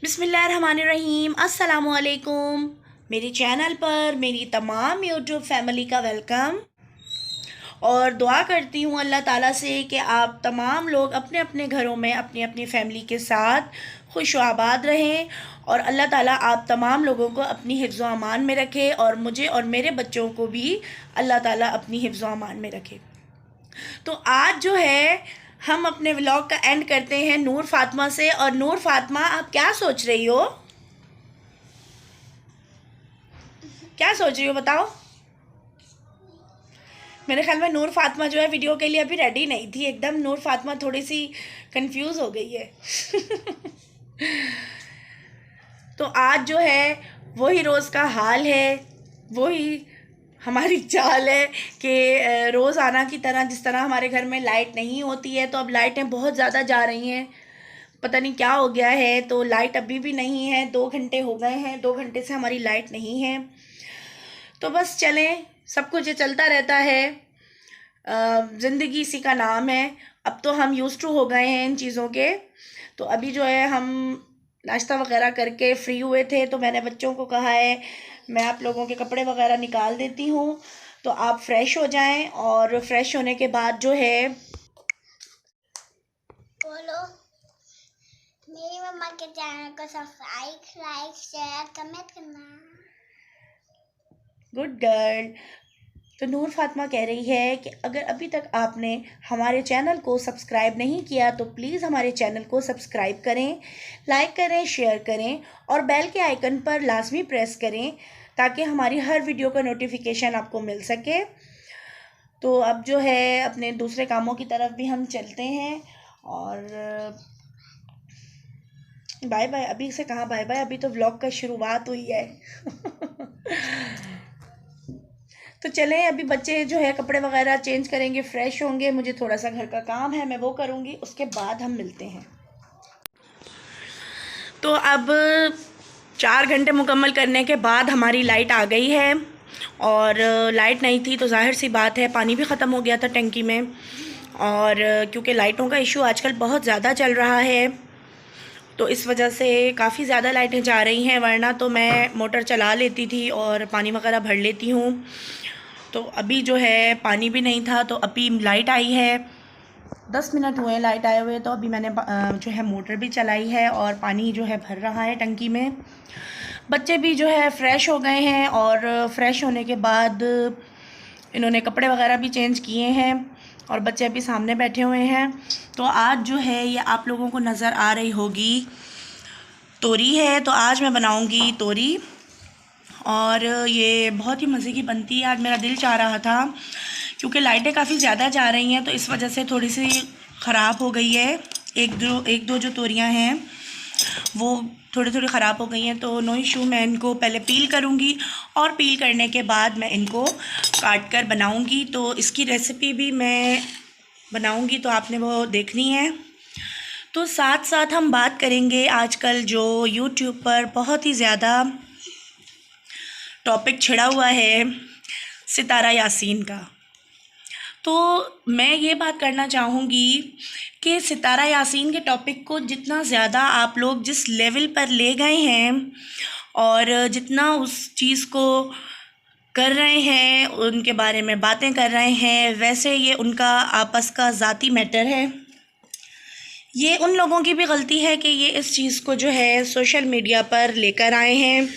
बिस्मिल्लाहिर्रहमानिर्रहीम। अस्सलामुअलैकुम। मेरे चैनल पर मेरी तमाम यूट्यूब फैमिली का वेलकम और दुआ करती हूँ अल्लाह ताला से कि आप तमाम लोग अपने अपने घरों में अपनी अपनी फैमिली के साथ खुश व आबाद रहें और अल्लाह ताला आप तमाम लोगों को अपनी हिफ्ज़ व अमान में रखे और मुझे और मेरे बच्चों को भी अल्लाह ताला अपनी हिफ्ज़ व अमान में रखे। तो आज जो है हम अपने व्लॉग का एंड करते हैं नूर फातिमा से। और नूर फातिमा, आप क्या सोच रही हो? क्या सोच रही हो बताओ? मेरे ख्याल में नूर फातिमा जो है वीडियो के लिए अभी रेडी नहीं थी एकदम। नूर फातिमा थोड़ी सी कंफ्यूज हो गई है। तो आज जो है वही रोज़ का हाल है, वही हमारी चाल है कि रोज़ाना की तरह जिस तरह हमारे घर में लाइट नहीं होती है, तो अब लाइटें बहुत ज़्यादा जा रही हैं। पता नहीं क्या हो गया है, तो लाइट अभी भी नहीं है। 2 घंटे हो गए हैं, 2 घंटे से हमारी लाइट नहीं है। तो बस चलें, सब कुछ ये चलता रहता है। ज़िंदगी इसी का नाम है। अब तो हम यूज़ टू हो गए हैं इन चीज़ों के। तो अभी जो है हम नाश्ता वगैरह करके फ्री हुए थे, तो मैंने बच्चों को कहा है मैं आप लोगों के कपड़े वगैरह निकाल देती हूँ, तो आप फ्रेश हो जाएं। और फ्रेश होने के बाद जो है बोलो मेरी मम्मा के चैनल को सब्सक्राइब लाइक शेयर कमेंट करना। Good girl. तो नूर फातिमा कह रही है कि अगर अभी तक आपने हमारे चैनल को सब्सक्राइब नहीं किया तो प्लीज़ हमारे चैनल को सब्सक्राइब करें, लाइक करें, शेयर करें और बेल के आइकन पर लाजमी प्रेस करें ताकि हमारी हर वीडियो का नोटिफिकेशन आपको मिल सके। तो अब जो है अपने दूसरे कामों की तरफ भी हम चलते हैं। और बाय बाय। अभी से कहाँ बाय बाय, अभी तो व्लॉग का शुरुआत हुई है। तो चलें, अभी बच्चे जो है कपड़े वगैरह चेंज करेंगे, फ्रेश होंगे, मुझे थोड़ा सा घर का काम है मैं वो करूँगी, उसके बाद हम मिलते हैं। तो अब 4 घंटे मुकम्मल करने के बाद हमारी लाइट आ गई है। और लाइट नहीं थी तो जाहिर सी बात है पानी भी ख़त्म हो गया था टंकी में। और क्योंकि लाइटों का इशू आजकल बहुत ज़्यादा चल रहा है, तो इस वजह से काफ़ी ज़्यादा लाइटें जा रही हैं, वरना तो मैं मोटर चला लेती थी और पानी वगैरह भर लेती हूँ। तो अभी जो है पानी भी नहीं था, तो अभी लाइट आई है। 10 मिनट हुए लाइट आए हुए, तो अभी मैंने जो है मोटर भी चलाई है और पानी जो है भर रहा है टंकी में। बच्चे भी जो है फ़्रेश हो गए हैं और फ़्रेश होने के बाद इन्होंने कपड़े वगैरह भी चेंज किए हैं और बच्चे अभी सामने बैठे हुए हैं। तो आज जो है ये आप लोगों को नज़र आ रही होगी तोरी है, तो आज मैं बनाऊंगी तोरी और ये बहुत ही मज़े की बनती है। आज मेरा दिल चाह रहा था क्योंकि लाइटें काफ़ी ज़्यादा जा रही हैं, तो इस वजह से थोड़ी सी ख़राब हो गई है। एक दो जो तोरियां हैं वो थोड़ी थोड़ी ख़राब हो गई हैं, तो नो इशू, मैं इनको पहले पील करूँगी और पील करने के बाद मैं इनको काट कर बनाऊँगी। तो इसकी रेसिपी भी मैं बनाऊँगी, तो आपने वो देखनी है। तो साथ साथ हम बात करेंगे आजकल जो यूट्यूब पर बहुत ही ज़्यादा टॉपिक छिड़ा हुआ है सितारा यासीन का। तो मैं ये बात करना चाहूँगी कि सितारा यासीन के टॉपिक को जितना ज़्यादा आप लोग जिस लेवल पर ले गए हैं और जितना उस चीज़ को कर रहे हैं, उनके बारे में बातें कर रहे हैं, वैसे ये उनका आपस का ज़ाती मैटर है। ये उन लोगों की भी गलती है कि ये इस चीज़ को जो है सोशल मीडिया पर लेकर आए हैं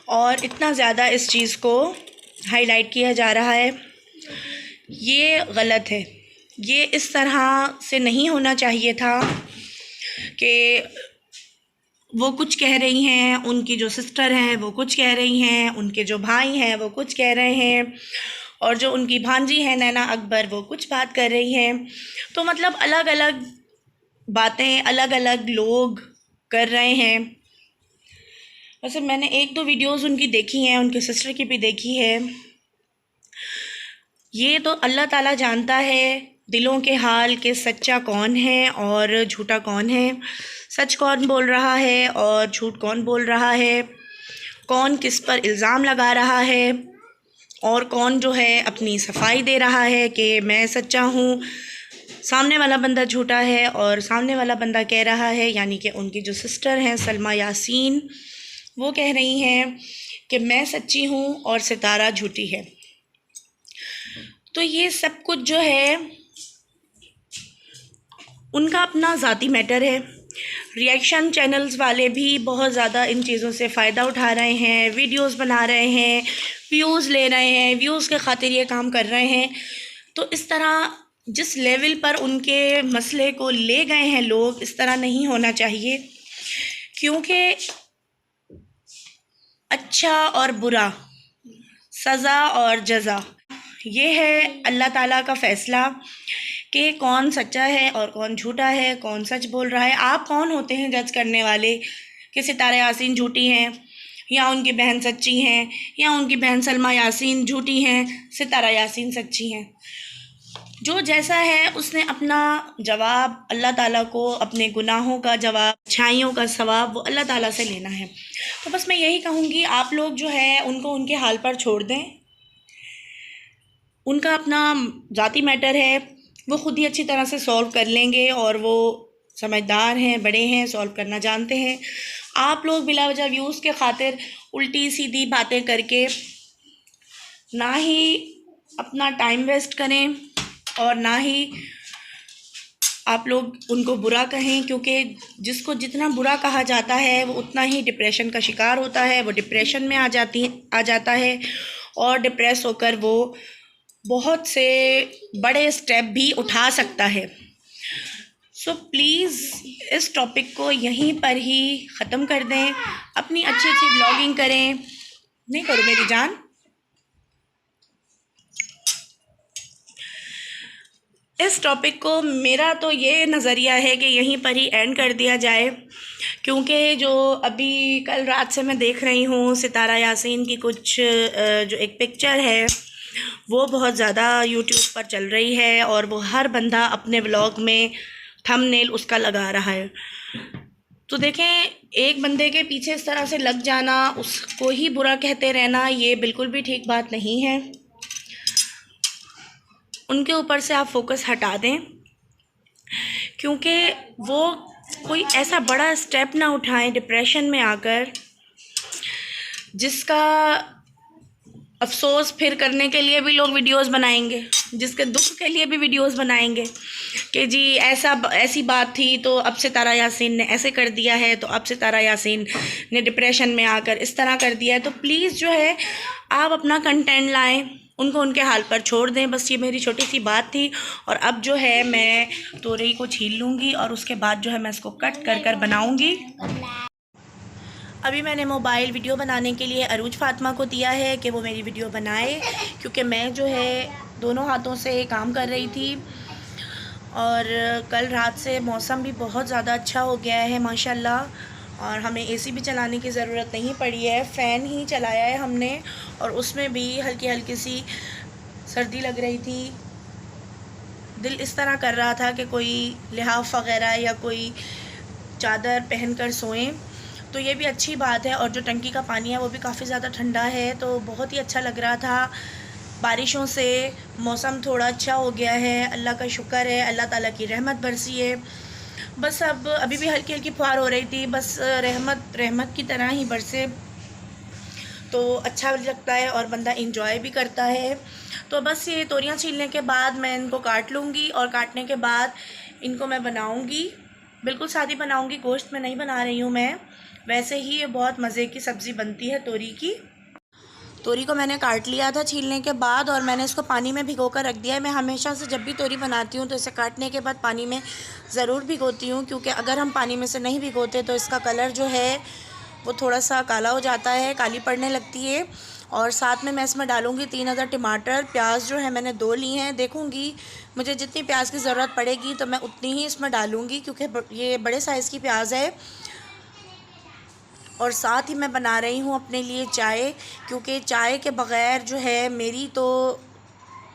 और इतना ज़्यादा इस चीज़ को हाईलाइट किया जा रहा है। ये गलत है, ये इस तरह से नहीं होना चाहिए था कि वो कुछ कह रही हैं, उनकी जो सिस्टर हैं वो कुछ कह रही हैं, उनके जो भाई हैं वो कुछ कह रहे हैं और जो उनकी भांजी है नैना अकबर वो कुछ बात कर रही हैं। तो मतलब अलग अलग बातें अलग अलग लोग कर रहे हैं। वैसे मैंने 1-2 वीडियोज़ उनकी देखी हैं, उनके सिस्टर की भी देखी है। ये तो अल्लाह ताला जानता है दिलों के हाल के सच्चा कौन है और झूठा कौन है, सच कौन बोल रहा है और झूठ कौन बोल रहा है, कौन किस पर इल्ज़ाम लगा रहा है और कौन जो है अपनी सफाई दे रहा है कि मैं सच्चा हूँ। सामने वाला बंदा झूठा है और सामने वाला बंदा कह रहा है, यानी कि उनकी जो सिस्टर हैं सलमा यासीन, वो कह रही हैं कि मैं सच्ची हूँ और सितारा झूठी है। तो ये सब कुछ जो है उनका अपना ज़ाती मैटर है। रिएक्शन चैनल्स वाले भी बहुत ज़्यादा इन चीज़ों से फ़ायदा उठा रहे हैं, वीडियोस बना रहे हैं, व्यूज़ ले रहे हैं, व्यूज़ के खातिर ये काम कर रहे हैं। तो इस तरह जिस लेवल पर उनके मसले को ले गए हैं लोग, इस तरह नहीं होना चाहिए, क्योंकि अच्छा और बुरा, सज़ा और जज़ा, ये है अल्लाह ताला का फ़ैसला कि कौन सच्चा है और कौन झूठा है, कौन सच बोल रहा है। आप कौन होते हैं जज करने वाले कि सितारा यासीन झूठी हैं या उनकी बहन सच्ची हैं, या उनकी बहन सलमा यासीन झूठी हैं, सितारा यासीन सच्ची हैं। जो जैसा है उसने अपना जवाब अल्लाह ताला को, अपने गुनाहों का जवाब, अच्छाइयों का सवाब वो अल्लाह ताला से लेना है। तो बस मैं यही कहूँगी, आप लोग जो है उनको उनके हाल पर छोड़ दें। उनका अपना ज़ाती मैटर है, वो ख़ुद ही अच्छी तरह से सॉल्व कर लेंगे और वो समझदार हैं, बड़े हैं, सॉल्व करना जानते हैं। आप लोग बिला वजह व्यूज़ के खातिर उल्टी सीधी बातें करके ना ही अपना टाइम वेस्ट करें और ना ही आप लोग उनको बुरा कहें, क्योंकि जिसको जितना बुरा कहा जाता है वो उतना ही डिप्रेशन का शिकार होता है, वो डिप्रेशन में आ जाता है और डिप्रेस होकर वो बहुत से बड़े स्टेप भी उठा सकता है। सो प्लीज़ इस टॉपिक को यहीं पर ही ख़त्म कर दें। अपनी अच्छी अच्छी ब्लॉगिंग करें। नहीं करो मेरी जान। इस टॉपिक को मेरा तो ये नज़रिया है कि यहीं पर ही एंड कर दिया जाए, क्योंकि जो अभी कल रात से मैं देख रही हूँ सितारा यासीन की कुछ जो एक पिक्चर है वो बहुत ज़्यादा यूट्यूब पर चल रही है और वो हर बंदा अपने व्लॉग में थंबनेल उसका लगा रहा है। तो देखें, एक बंदे के पीछे इस तरह से लग जाना, उसको ही बुरा कहते रहना, ये बिल्कुल भी ठीक बात नहीं है। उनके ऊपर से आप फोकस हटा दें, क्योंकि वो कोई ऐसा बड़ा स्टेप ना उठाएं डिप्रेशन में आकर, जिसका अफसोस फिर करने के लिए भी लोग वीडियोस बनाएंगे, जिसके दुख के लिए भी वीडियोस बनाएंगे कि जी ऐसी बात थी तो अब सितारा यासीन ने ऐसे कर दिया है, तो अब सितारा यासीन ने डिप्रेशन में आकर इस तरह कर दिया है। तो प्लीज़ जो है आप अपना कंटेंट लाएं, उनको उनके हाल पर छोड़ दें। बस ये मेरी छोटी सी बात थी। और अब जो है मैं तोरई को छील लूँगी और उसके बाद जो है मैं इसको कट कर बनाऊँगी। अभी मैंने मोबाइल वीडियो बनाने के लिए अरूज फातिमा को दिया है कि वो मेरी वीडियो बनाए, क्योंकि मैं जो है दोनों हाथों से काम कर रही थी। और कल रात से मौसम भी बहुत ज़्यादा अच्छा हो गया है माशाल्लाह, और हमें एसी भी चलाने की ज़रूरत नहीं पड़ी है, फ़ैन ही चलाया है हमने, और उसमें भी हल्की हल्की सी सर्दी लग रही थी। दिल इस तरह कर रहा था कि कोई लिहाफ वग़ैरह या कोई चादर पहन कर सोएं। तो ये भी अच्छी बात है। और जो टंकी का पानी है वो भी काफ़ी ज़्यादा ठंडा है, तो बहुत ही अच्छा लग रहा था। बारिशों से मौसम थोड़ा अच्छा हो गया है, अल्लाह का शुक्र है, अल्लाह ताला की रहमत बरसी है। बस अब अभी भी हल्की हल्की फुहार हो रही थी, बस रहमत की तरह ही बरसे तो अच्छा लगता है और बंदा इंजॉय भी करता है। तो बस ये तोरियां छीलने के बाद मैं इनको काट लूँगी, और काटने के बाद इनको मैं बनाऊँगी, बिल्कुल सादी बनाऊँगी, गोश्त में नहीं बना रही हूँ मैं। वैसे ही ये बहुत मज़े की सब्ज़ी बनती है तोरी की। तोरी को मैंने काट लिया था छीलने के बाद, और मैंने इसको पानी में भिगो कर रख दिया है। मैं हमेशा से जब भी तोरी बनाती हूँ तो इसे काटने के बाद पानी में ज़रूर भिगोती हूँ, क्योंकि अगर हम पानी में से नहीं भिगोते तो इसका कलर जो है वो थोड़ा सा काला हो जाता है, काली पड़ने लगती है। और साथ में मैं इसमें डालूँगी 3000 टमाटर। प्याज जो है मैंने 2 ली हैं, देखूँगी मुझे जितनी प्याज की ज़रूरत पड़ेगी तो मैं उतनी ही इसमें डालूँगी, क्योंकि ये बड़े साइज़ की प्याज है। और साथ ही मैं बना रही हूँ अपने लिए चाय, क्योंकि चाय के बग़ैर जो है मेरी तो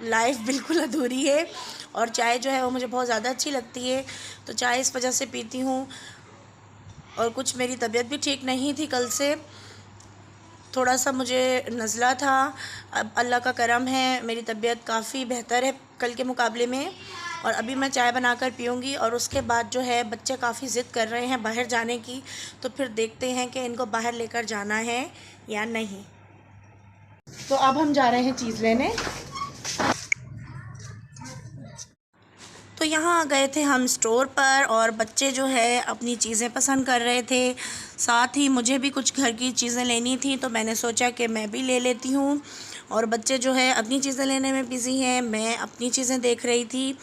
लाइफ बिल्कुल अधूरी है, और चाय जो है वो मुझे बहुत ज़्यादा अच्छी लगती है, तो चाय इस वजह से पीती हूँ। और कुछ मेरी तबीयत भी ठीक नहीं थी कल से, थोड़ा सा मुझे नज़ला था। अब अल्लाह का करम है, मेरी तबीयत काफ़ी बेहतर है कल के मुकाबले में, और अभी मैं चाय बनाकर पीऊँगी और उसके बाद जो है बच्चे काफ़ी ज़िद कर रहे हैं बाहर जाने की, तो फिर देखते हैं कि इनको बाहर लेकर जाना है या नहीं। तो अब हम जा रहे हैं चीज़ लेने। तो यहाँ आ गए थे हम स्टोर पर और बच्चे जो है अपनी चीज़ें पसंद कर रहे थे, साथ ही मुझे भी कुछ घर की चीज़ें लेनी थी, तो मैंने सोचा कि मैं भी ले लेती हूँ। और बच्चे जो है अपनी चीज़ें लेने में बिज़ी हैं, मैं अपनी चीज़ें देख रही थी।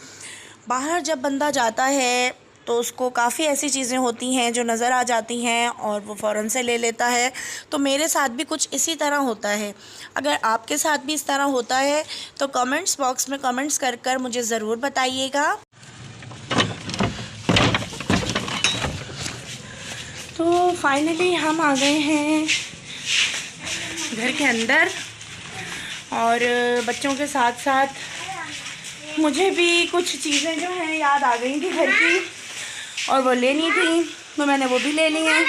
बाहर जब बंदा जाता है तो उसको काफ़ी ऐसी चीज़ें होती हैं जो नज़र आ जाती हैं और वो फ़ौरन से ले लेता है। तो मेरे साथ भी कुछ इसी तरह होता है। अगर आपके साथ भी इस तरह होता है तो कमेंट्स बॉक्स में कमेंट्स कर मुझे ज़रूर बताइएगा। तो फाइनली हम आ गए हैं घर के अंदर और बच्चों के साथ साथ मुझे भी कुछ चीज़ें जो हैं याद आ गई थी घर की और वो लेनी थी, तो मैंने वो भी ले ली हैं।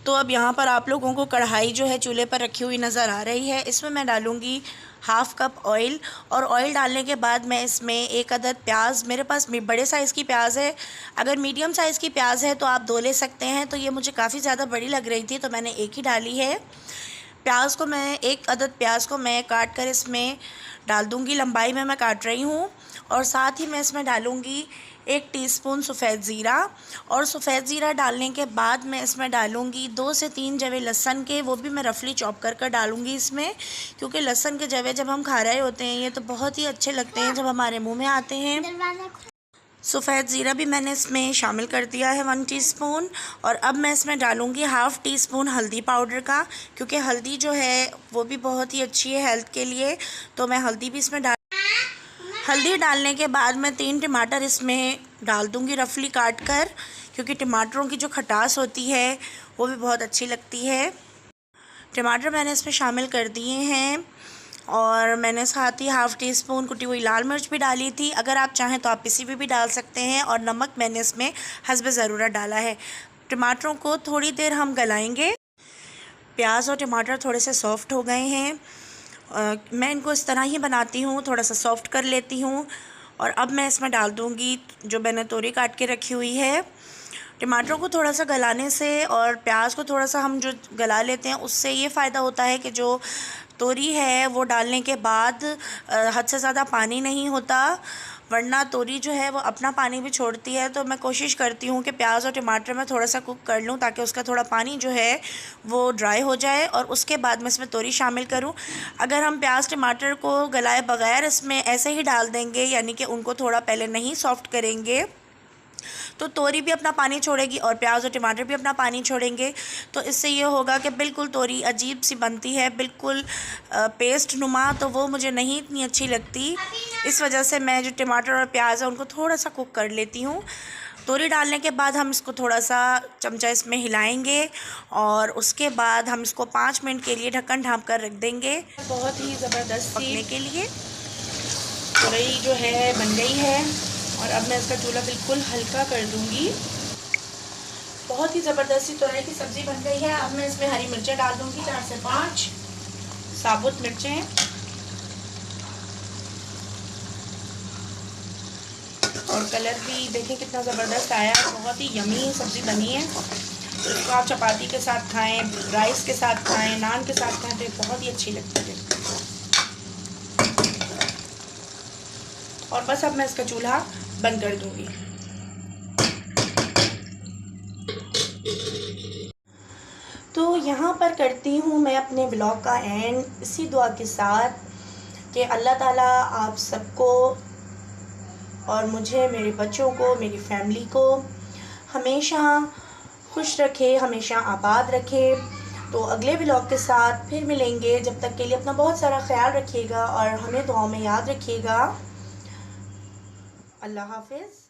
तो अब यहाँ पर आप लोगों को कढ़ाई जो है चूल्हे पर रखी हुई नज़र आ रही है। इसमें मैं डालूँगी हाफ़ कप ऑयल और ऑयल डालने के बाद मैं इसमें एक अदद प्याज, मेरे पास बड़े साइज़ की प्याज है, अगर मीडियम साइज़ की प्याज है तो आप 2 ले सकते हैं। तो ये मुझे काफ़ी ज़्यादा बड़ी लग रही थी तो मैंने एक ही डाली है। प्याज को मैं एक अदद प्याज को मैं काट कर इसमें डाल दूँगी, लंबाई में मैं काट रही हूँ। और साथ ही मैं इसमें डालूँगी 1 टीस्पून सफ़ेद ज़ीरा और सफ़ेद ज़ीरा डालने के बाद मैं इसमें डालूँगी 2 से 3 जवे लहसुन के, वो भी मैं रफली चॉप कर डालूँगी इसमें, क्योंकि लहसुन के जवे जब हम खा रहे होते हैं ये तो बहुत ही अच्छे लगते हैं जब हमारे मुंह में आते हैं। सफ़ेद ज़ीरा भी मैंने इसमें शामिल कर दिया है 1 टीस्पून। और अब मैं इसमें डालूँगी हाफ़ टी स्पून हल्दी पाउडर का, क्योंकि हल्दी जो है वो भी बहुत ही अच्छी है हेल्थ के लिए, तो मैं हल्दी भी इसमें हल्दी डालने के बाद मैं 3 टमाटर इसमें डाल दूँगी रफली काट कर, क्योंकि टमाटरों की जो खटास होती है वो भी बहुत अच्छी लगती है। टमाटर मैंने इसमें शामिल कर दिए हैं और मैंने साथ ही हाफ़ टी स्पून कुटी हुई लाल मिर्च भी डाली थी, अगर आप चाहें तो आप पिसी हुई भी डाल सकते हैं। और नमक मैंने इसमें हस्बे ज़रूरत डाला है। टमाटरों को थोड़ी देर हम गलाएंगे। प्याज और टमाटर थोड़े से सॉफ़्ट हो गए हैं। मैं इनको इस तरह ही बनाती हूँ, थोड़ा सा सॉफ़्ट कर लेती हूँ। और अब मैं इसमें डाल दूँगी जो मैंने तोरी काट के रखी हुई है। टमाटरों को थोड़ा सा गलाने से और प्याज को थोड़ा सा हम जो गला लेते हैं उससे ये फ़ायदा होता है कि जो तोरी है वो डालने के बाद हद से ज़्यादा पानी नहीं होता, वरना तोरी जो है वो अपना पानी भी छोड़ती है। तो मैं कोशिश करती हूँ कि प्याज और टमाटर में थोड़ा सा कुक कर लूँ ताकि उसका थोड़ा पानी जो है वो ड्राई हो जाए और उसके बाद मैं इसमें तोरी शामिल करूँ। अगर हम प्याज टमाटर को गलाए बगैर इसमें ऐसे ही डाल देंगे, यानी कि उनको थोड़ा पहले नहीं सॉफ़्ट करेंगे, तो तोरी भी अपना पानी छोड़ेगी और प्याज और टमाटर भी अपना पानी छोड़ेंगे। तो इससे ये होगा कि बिल्कुल तोरी अजीब सी बनती है, बिल्कुल पेस्ट नुमा, तो वो मुझे नहीं इतनी अच्छी लगती। इस वजह से मैं जो टमाटर और प्याज है उनको थोड़ा सा कुक कर लेती हूँ। तोरी डालने के बाद हम इसको थोड़ा सा चमचा इसमें हिलाएंगे और उसके बाद हम इसको 5 मिनट के लिए ढक्कन ढाँप कर रख देंगे, बहुत ही ज़बरदस्त पकने के लिए। तोरी जो है बन गई है और अब मैं इसका चूल्हा बिल्कुल हल्का कर दूंगी। बहुत ही ज़बरदस्ती तोरई की सब्ज़ी बन गई है। अब मैं इसमें हरी मिर्चें डाल दूंगी, 4 से 5 साबुत मिर्चें, और कलर भी देखिए कितना ज़बरदस्त आया, बहुत ही यमी सब्ज़ी बनी है। तो इसको आप चपाती के साथ खाएं, राइस के साथ खाएं, नान के साथ खाएं तो बहुत ही अच्छी लगती है। और बस अब मैं इसका चूल्हा बंद कर दूंगी। तो यहाँ पर करती हूँ मैं अपने ब्लॉग का एंड इसी दुआ के साथ कि अल्लाह ताला आप सबको और मुझे, मेरे बच्चों को, मेरी फैमिली को हमेशा खुश रखे, हमेशा आबाद रखे। तो अगले ब्लॉग के साथ फिर मिलेंगे, जब तक के लिए अपना बहुत सारा ख्याल रखिएगा और हमें दुआओं में याद रखिएगा। अल्लाह हाफ़िज़।